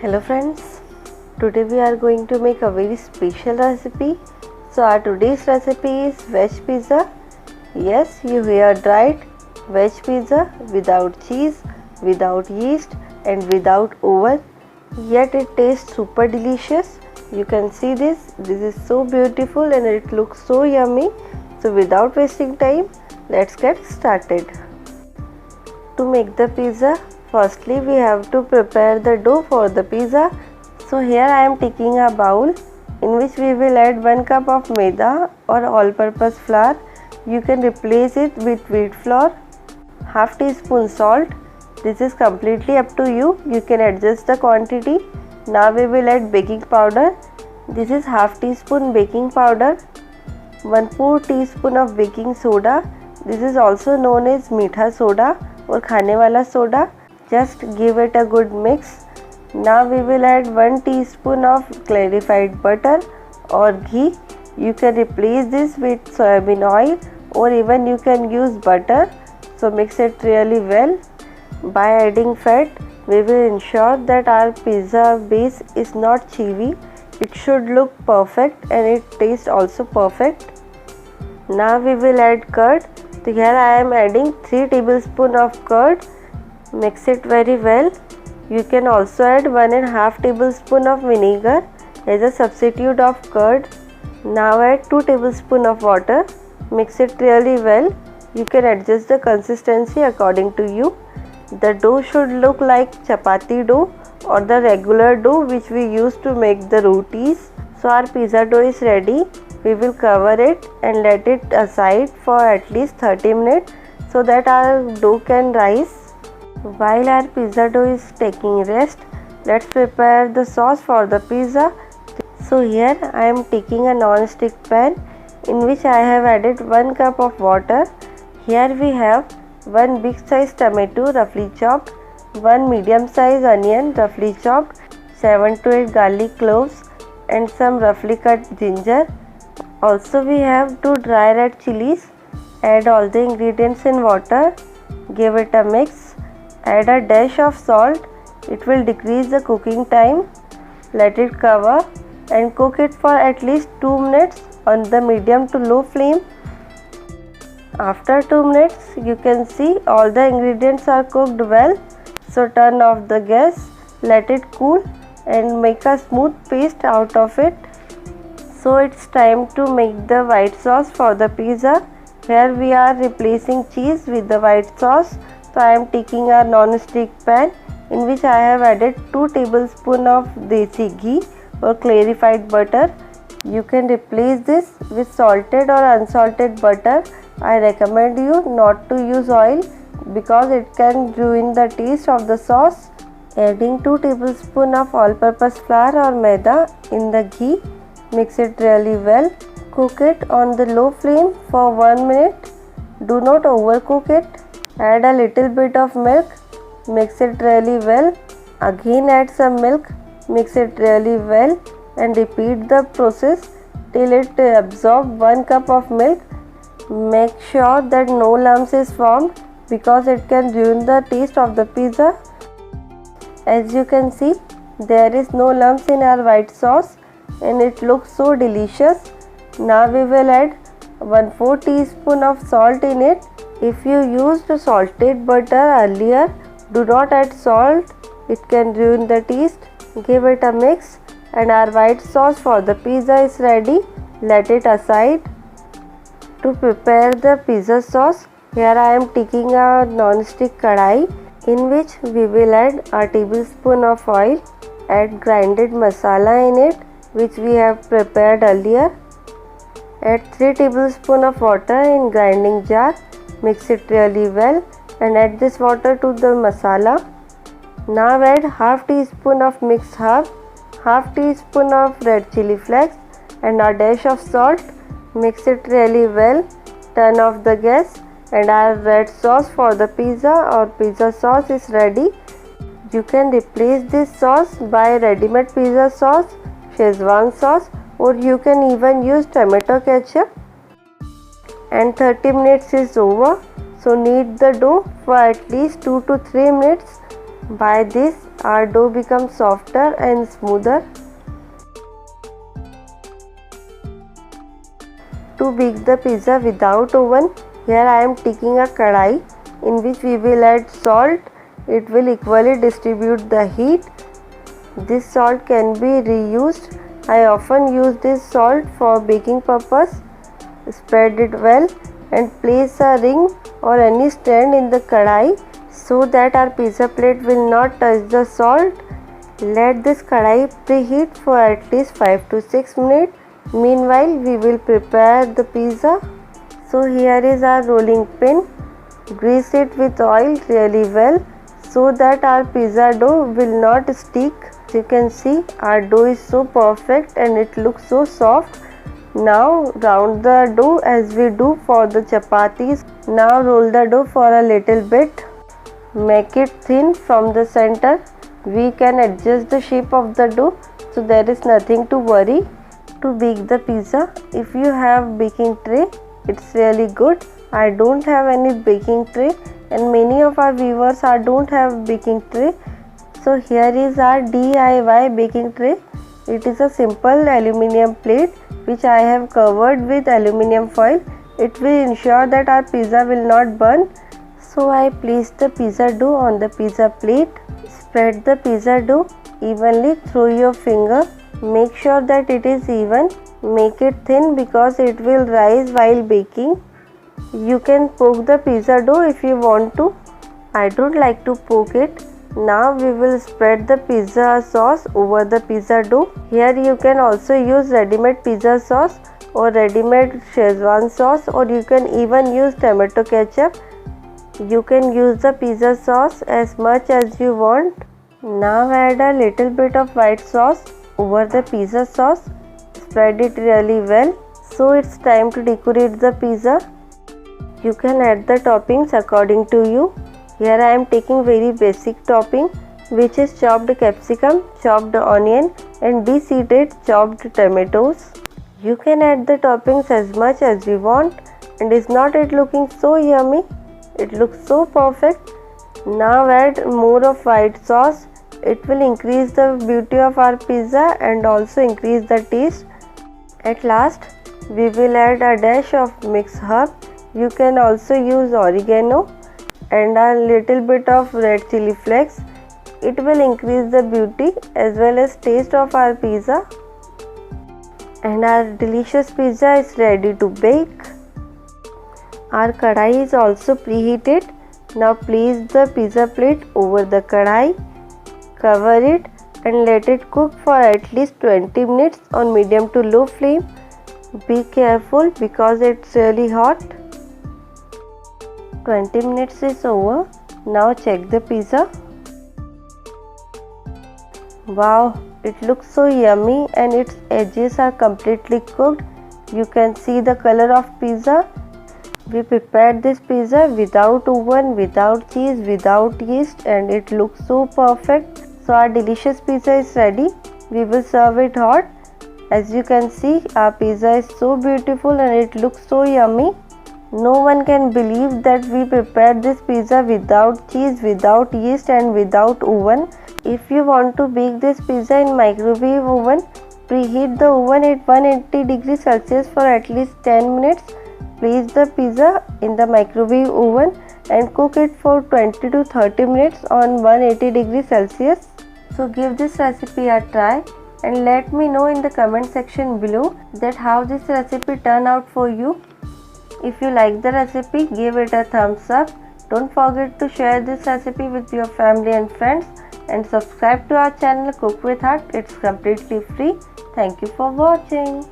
Hello friends, today we are going to make a very special recipe. So our today's recipe is veg pizza. Yes, you heard right, veg pizza without cheese, without yeast and without oven. Yet it tastes super delicious. You can see this is so beautiful and it looks so yummy. So without wasting time, let's get started. To make the pizza, firstly we have to prepare the dough for the pizza. So here I am taking a bowl in which we will add 1 cup of maida or all-purpose flour. You can replace it with wheat flour. Half teaspoon salt. This is completely up to you. You can adjust the quantity. Now we will add baking powder. This is half teaspoon baking powder. 1/4 teaspoon of baking soda. This is also known as meetha soda or खाने वाला soda. Just give it a good mix. Now we will add 1 teaspoon of clarified butter or ghee. You can replace this with soybean oil or even you can use butter. So mix it really well. By adding fat, we will ensure that our pizza base is not chewy. It should look perfect and it tastes also perfect. Now we will add curd. So here I am adding 3 tablespoons of curd. Mix it very well. You can also add 1.5 tablespoon of vinegar as a substitute of curd. Now add 2 tablespoons of water. Mix it really well. You can adjust the consistency according to you. The dough should look like chapati dough or the regular dough which we use to make the rotis. So our pizza dough is ready. We will cover it and let it aside for at least 30 minutes so that our dough can rise. While our pizza dough is taking rest, let's prepare the sauce for the pizza. So here I am taking a non-stick pan in which I have added 1 cup of water. Here we have 1 big size tomato roughly chopped, 1 medium size onion roughly chopped, 7 to 8 garlic cloves and some roughly cut ginger. Also we have 2 dry red chilies. Add all the ingredients in water. Give it a mix. Add a dash of salt. It will decrease the cooking time. Let it cover and cook it for at least 2 minutes on the medium to low flame. After 2 minutes, you can see all the ingredients are cooked well. So turn off the gas. Let it cool and make a smooth paste out of it. So it's time to make the white sauce for the pizza. Here we are replacing cheese with the white sauce. So I am taking a non-stick pan in which I have added 2 tablespoons of desi ghee or clarified butter. You can replace this with salted or unsalted butter. I recommend you not to use oil because it can ruin the taste of the sauce. Adding 2 tablespoons of all-purpose flour or maida in the ghee. Mix it really well. Cook it on the low flame for 1 minute. Do not overcook it. Add a little bit of milk. Mix it really well. Again add some milk. Mix it really well and repeat the process till it absorbs 1 cup of milk. Make sure that no lumps is formed because it can ruin the taste of the pizza. As you can see, there is no lumps in our white sauce and it looks so delicious. Now we will add 1/4 teaspoon of salt in it. If you used salted butter earlier, do not add salt. It can ruin the taste. Give it a mix and our white sauce for the pizza is ready. Let it aside. To prepare the pizza sauce, here I am taking a non-stick kadai in which we will add a tablespoon of oil. Add grinded masala in it which we have prepared earlier. Add 3 tablespoons of water in grinding jar. Mix it really well and add this water to the masala. Now add half teaspoon of mixed herb, half teaspoon of red chili flakes and a dash of salt. Mix it really well. Turn off the gas and our red sauce for the pizza or pizza sauce is ready. You can replace this sauce by ready-made pizza sauce, Szechuan sauce or you can even use tomato ketchup. And 30 minutes is over. So knead the dough for at least 2 to 3 minutes. By this our dough becomes softer and smoother. To bake the pizza without oven, here I am taking a kadai in which we will add salt. It will equally distribute the heat. This salt can be reused. I often use this salt for baking purpose. Spread it well and place a ring or any stand in the kadai so that our pizza plate will not touch the salt. Let this kadai preheat for at least 5 to 6 minutes. Meanwhile, we will prepare the pizza. So here is our rolling pin. Grease it with oil really well so that our pizza dough will not stick. You can see our dough is so perfect and it looks so soft. Now round the dough as we do for the chapatis. Now roll the dough for a little bit. Make it thin from the center. We can adjust the shape of the dough, so there is nothing to worry. To bake the pizza, if you have baking tray, it's really good. I don't have any baking tray and many of our viewers don't have baking tray. So here is our DIY baking tray. It is a simple aluminium plate which I have covered with aluminium foil. It will ensure that our pizza will not burn. So I place the pizza dough on the pizza plate. Spread the pizza dough evenly through your finger. Make sure that it is even. Make it thin because it will rise while baking. You can poke the pizza dough if you want to. I don't like to poke it. Now we will spread the pizza sauce over the pizza dough. Here you can also use ready-made pizza sauce or ready-made Szechuan sauce, or you can even use tomato ketchup. You can use the pizza sauce as much as you want. Now add a little bit of white sauce over the pizza sauce. Spread it really well. So it's time to decorate the pizza. You can add the toppings according to you. Here I am taking very basic topping, which is chopped capsicum, chopped onion and de-seeded chopped tomatoes. You can add the toppings as much as you want, and is not it looking so yummy? It looks so perfect. Now add more of white sauce. It will increase the beauty of our pizza and also increase the taste. At last, we will add a dash of mixed herb. You can also use oregano and a little bit of red chili flakes. It will increase the beauty as well as taste of our pizza. And our delicious pizza is ready to bake. Our kadai is also preheated. Now place the pizza plate over the kadai. Cover it and let it cook for at least 20 minutes on medium to low flame. Be careful because it's really hot. 20 minutes is over. Now check the pizza. Wow, it looks so yummy and its edges are completely cooked. You can see the color of pizza. We prepared this pizza without oven, without cheese, without yeast, and it looks so perfect. So our delicious pizza is ready. We will serve it hot. As you can see, our pizza is so beautiful and it looks so yummy. No one can believe that we prepared this pizza without cheese, without yeast and without oven. If you want to bake this pizza in microwave oven, preheat the oven at 180 degrees Celsius for at least 10 minutes. Place the pizza in the microwave oven and cook it for 20 to 30 minutes on 180 degrees Celsius. So give this recipe a try and let me know in the comment section below that how this recipe turned out for you. If you like the recipe, give it a thumbs up. Don't forget to share this recipe with your family and friends, and subscribe to our channel Cook with Heart. It's completely free. Thank you for watching.